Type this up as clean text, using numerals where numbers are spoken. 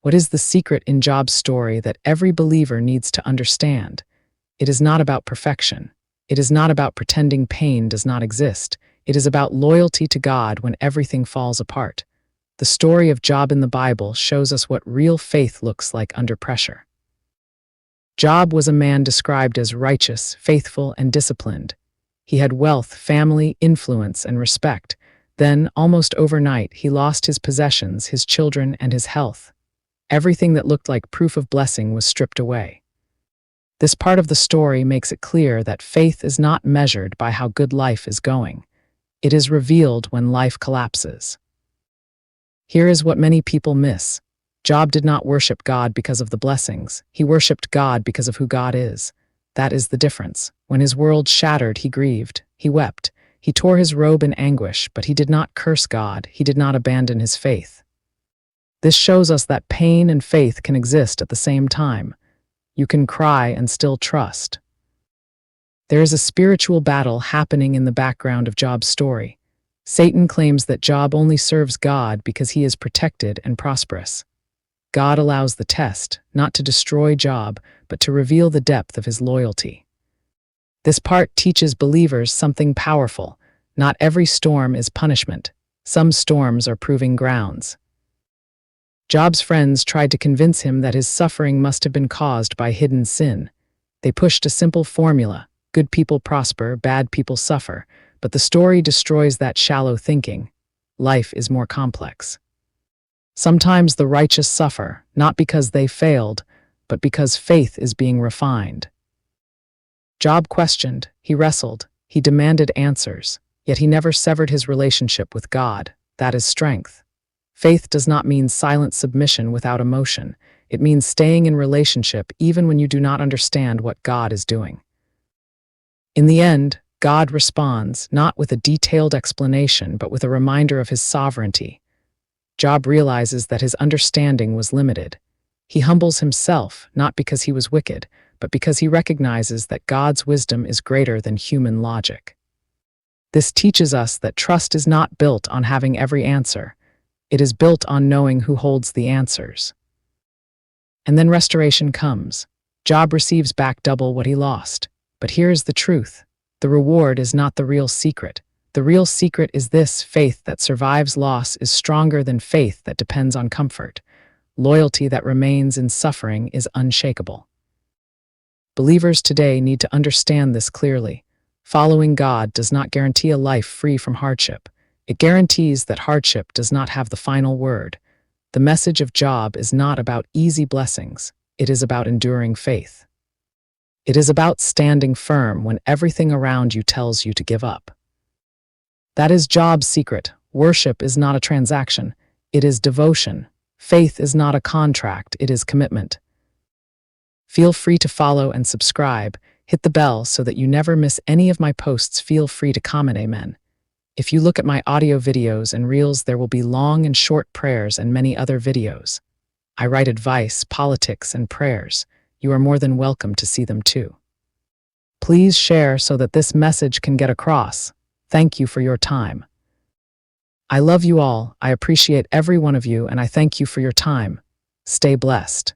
What is the secret in Job's story that every believer needs to understand? It is not about perfection. It is not about pretending pain does not exist. It is about loyalty to God when everything falls apart. The story of Job in the Bible shows us what real faith looks like under pressure. Job was a man described as righteous, faithful, and disciplined. He had wealth, family, influence, and respect. Then, almost overnight, he lost his possessions, his children, and his health. Everything that looked like proof of blessing was stripped away. This part of the story makes it clear that faith is not measured by how good life is going. It is revealed when life collapses. Here is what many people miss. Job did not worship God because of the blessings. He worshiped God because of who God is. That is the difference. When his world shattered, he grieved. He wept. He tore his robe in anguish, but he did not curse God. He did not abandon his faith. This shows us that pain and faith can exist at the same time. You can cry and still trust. There is a spiritual battle happening in the background of Job's story. Satan claims that Job only serves God because he is protected and prosperous. God allows the test, not to destroy Job, but to reveal the depth of his loyalty. This part teaches believers something powerful. Not every storm is punishment. Some storms are proving grounds. Job's friends tried to convince him that his suffering must have been caused by hidden sin. They pushed a simple formula: good people prosper, bad people suffer. But the story destroys that shallow thinking. Life is more complex. Sometimes the righteous suffer, not because they failed, but because faith is being refined. Job questioned, he wrestled, he demanded answers, yet he never severed his relationship with God. That is strength. Faith does not mean silent submission without emotion. It means staying in relationship even when you do not understand what God is doing. In the end, God responds, not with a detailed explanation, but with a reminder of his sovereignty. Job realizes that his understanding was limited. He humbles himself, not because he was wicked, but because he recognizes that God's wisdom is greater than human logic. This teaches us that trust is not built on having every answer. It is built on knowing who holds the answers. And then restoration comes. Job receives back double what he lost. But here is the truth. The reward is not the real secret. The real secret is this: faith that survives loss is stronger than faith that depends on comfort. Loyalty that remains in suffering is unshakable. Believers today need to understand this clearly. Following God does not guarantee a life free from hardship. It guarantees that hardship does not have the final word. The message of Job is not about easy blessings. It is about enduring faith. It is about standing firm when everything around you tells you to give up. That is Job's secret. Worship is not a transaction. It is devotion. Faith is not a contract. It is commitment. Feel free to follow and subscribe. Hit the bell so that you never miss any of my posts. Feel free to comment amen. If you look at my audio videos and reels, there will be long and short prayers and many other videos. I write advice, politics, and prayers. You are more than welcome to see them too. Please share so that this message can get across. Thank you for your time. I love you all. I appreciate every one of you, and I thank you for your time. Stay blessed.